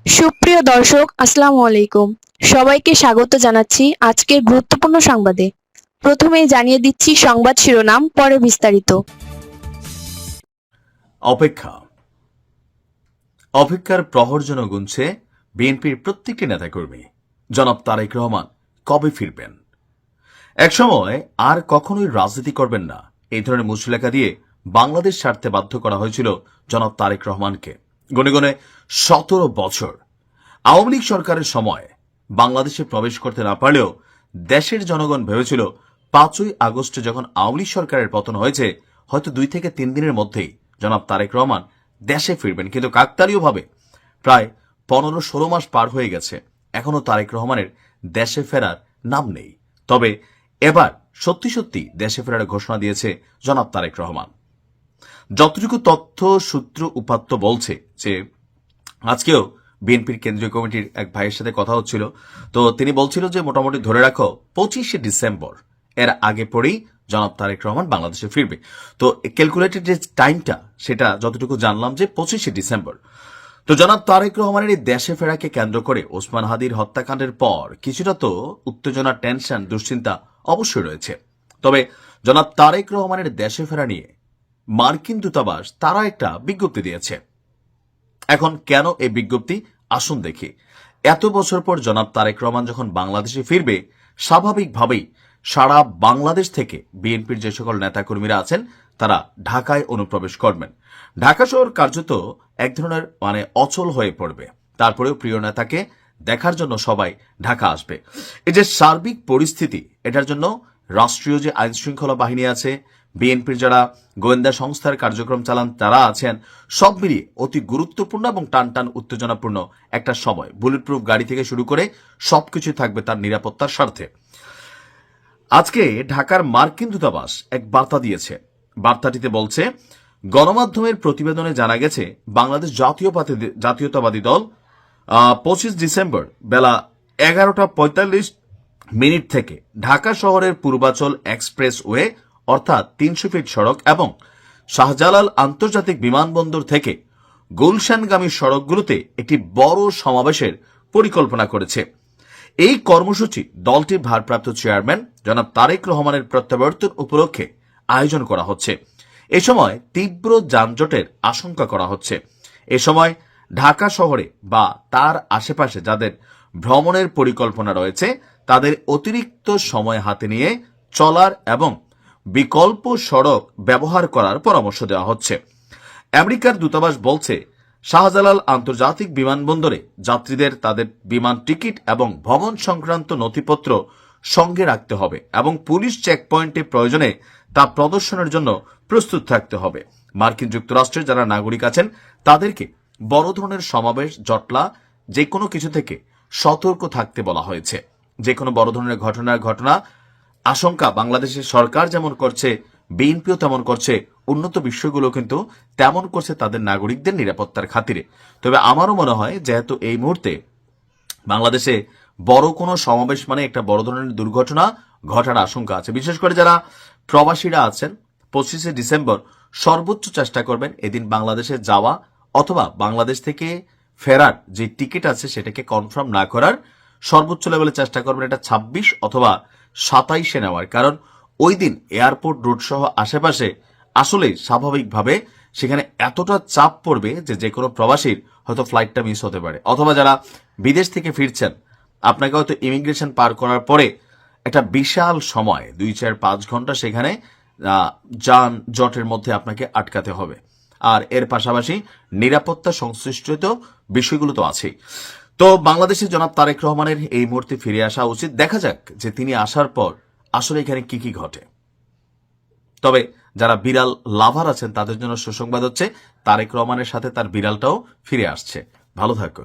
সুপ্রিয় দর্শক, আসসালামু আলাইকুম। সবাইকে স্বাগত জানাচ্ছি আজকের গুরুত্বপূর্ণ সংবাদে। প্রথমেই জানিয়ে দিচ্ছি সংবাদ শিরোনাম, পরে বিস্তারিত। অপেক্ষা অপেক্ষার প্রহর যেন গুনছে বিএনপির প্রত্যেকটি নেতাকর্মী। জনাব তারেক রহমান কবে ফিরবেন? একসময় আর কখনোই রাজনীতি করবেন না এই ধরনের মুচলেখা দিয়ে বাংলাদেশ ছাড়তে বাধ্য করা হয়েছিল জনাব তারেক রহমানকে। গনে গনে 17 বছর আওয়ামী লীগ সরকারের সময় বাংলাদেশে প্রবেশ করতে না পারলেও দেশের জনগণ ভেবেছিল 5ই আগস্ট যখন আওয়ামী লীগ সরকারের পতন হয়েছে হয়তো 2 থেকে 3 দিনের মধ্যেই জনাব তারেক রহমান দেশে ফিরবেন। কিন্তু কাকতালীয়ভাবে প্রায় 15-16 মাস পার হয়ে গেছে, এখনো তারেক রহমানের দেশে ফেরার নাম নেই। তবে এবার সত্যি সত্যি দেশে ফেরার ঘোষণা দিয়েছে জনাব তারেক রহমান। যতটুকু তথ্য সূত্র উপাত্ত বলছে যে আজকেও বিএনপির কেন্দ্রীয় কমিটির এক ভাইয়ের সাথে কথা হচ্ছিল, তো তিনি বলছিল যে মোটামুটি ধরে রাখো 25শে ডিসেম্বর এর আগে পরেই জনাব তারেক রহমান বাংলাদেশে ফিরবে। তো ক্যালকুলেটেড যে টাইমটা সেটা যতটুকু জানলাম যে 25শে ডিসেম্বর। তো জনাব তারেক রহমানের এই দেশে ফেরাকে কেন্দ্র করে ওসমান হাদির হত্যাকাণ্ডের পর কিছুটা তো উত্তেজনা, টেনশন, দুশ্চিন্তা অবশ্যই রয়েছে। তবে জনাব তারেক রহমানের দেশে ফেরা নিয়ে মার্কিন দূতাবাস তারা একটা বিজ্ঞপ্তি দিয়েছে। এখন কেন এই বিজ্ঞপ্তি আসুন দেখি। এত বছর পর জনাব তারেক রহমান যখন বাংলাদেশে ফিরবে, স্বাভাবিকভাবেই সারা বাংলাদেশ থেকে বিএনপির যে সকল নেতাকর্মীরা আছেন তারা ঢাকায় অনুপ্রবেশ করবেন। ঢাকা শহর কার্যত এক ধরনের অচল হয়ে পড়বে। তারপরেও প্রিয় নেতাকে দেখার জন্য সবাই ঢাকা আসবে। এই যে সার্বিক পরিস্থিতি, এটার জন্য রাষ্ট্রীয় যে আইন শৃঙ্খলা বাহিনী আছে, বিএনপির যারা গোয়েন্দা সংস্থার কার্যক্রম চালান তারা আছেন, সব মিলিয়ে অতি গুরুত্বপূর্ণ এবং টানটান উত্তেজনাপূর্ণ একটা সময়। বুলেট প্রুফ গাড়ি থেকে শুরু করে সবকিছু থাকবে তার নিরাপত্তার স্বার্থে। আজকে ঢাকার মার্কিন দূতাবাস এক বার্তা দিয়েছে। বার্তাটিতে বলছে, গণমাধ্যমের প্রতিবেদনে জানা গেছে বাংলাদেশ জাতীয়তাবাদী দল 25 ডিসেম্বর বেলা 11:45 থেকে ঢাকা শহরের পূর্বাচল এক্সপ্রেসওয়ে অর্থাৎ 300 ফিট সড়ক এবং শাহজালাল আন্তর্জাতিক বিমানবন্দর থেকে গুলশানগামী সড়কগুলোতে একটি বড় সমাবেশের পরিকল্পনা করেছে। এই কর্মসূচি দলটির ভারপ্রাপ্ত চেয়ারম্যান জনাব তারেক রহমানের প্রত্যাবর্তন উপলক্ষে আয়োজন করা হচ্ছে। এ সময় তীব্র যানজটের আশঙ্কা করা হচ্ছে। এ সময় ঢাকা শহরে বা তার আশেপাশে যাদের ভ্রমণের পরিকল্পনা রয়েছে তাদের অতিরিক্ত সময় হাতে নিয়ে চলার এবং বিকল্প সড়ক ব্যবহার করার পরামর্শ দেওয়া হচ্ছে। আমেরিকার দূতাবাস বলছে, শাহজালাল আন্তর্জাতিক বিমানবন্দরে যাত্রীদের তাদের বিমান টিকিট এবং ভ্রমণ সংক্রান্ত নথিপত্র সঙ্গে রাখতে হবে এবং পুলিশ চেকপয়েন্টে প্রয়োজনে তা প্রদর্শনের জন্য প্রস্তুত থাকতে হবে। মার্কিন যুক্তরাষ্ট্রের যারা নাগরিক আছেন তাদেরকে বড় ধরনের সমাবেশ, জটলা যে কোনো কিছু থেকে সতর্ক থাকতে বলা হয়েছে। যে কোনো বড় ধরনের ঘটনা আশঙ্কা বাংলাদেশের সরকার যেমন করছে, বিএনপিও তেমন করছে, উন্নত বিশ্বগুলো কিন্তু তেমন করছে তাদের নাগরিকদের নিরাপত্তার খাতিরে। তবে আমারও মনে হয় যেহেতু এই মুহূর্তে বাংলাদেশে বড় কোনো সমাবেশ মানে একটা বড় ধরনের দুর্ঘটনা ঘটার আশঙ্কা আছে। বিশেষ করে যারা প্রবাসীরা আছেন 25শে ডিসেম্বর সর্বোচ্চ চেষ্টা করবেন এদিন বাংলাদেশে যাওয়া অথবা বাংলাদেশ থেকে ফেরার যে টিকিট আছে সেটাকে কনফার্ম না করার, সর্বোচ্চ লেভেলে চেষ্টা করবেন এটা 26 অথবা 27-এ নেওয়ার। কারণ ওই দিন এয়ারপোর্ট রুট সহ আশেপাশে আসলে স্বাভাবিকভাবে সেখানে এতটা চাপ পড়বে যে কোনো প্রবাসীর হয়তো ফ্লাইটটা মিস হতে পারে। অথবা যারা বিদেশ থেকে ফিরছেন আপনাকে হয়তো ইমিগ্রেশন পার করার পরে একটা বিশাল সময় 2-4-5 ঘন্টা সেখানে যানজটের মধ্যে আপনাকে আটকাতে হবে। আর এর পাশাপাশি নিরাপত্তা সংশ্লিষ্ট বিষয়গুলো তো আছেই। তো বাংলাদেশের জনাব তারেক রহমানের এই মুহূর্তে ফিরে আসা উচিত। দেখা যাক যে তিনি আসার পর আসলে এখানে কি কি ঘটে। তবে যারা বিড়াল লাভার আছেন তাদের জন্য সুসংবাদ হচ্ছে তারেক রহমানের সাথে তার বিড়ালটাও ফিরে আসছে। ভালো থাকুন।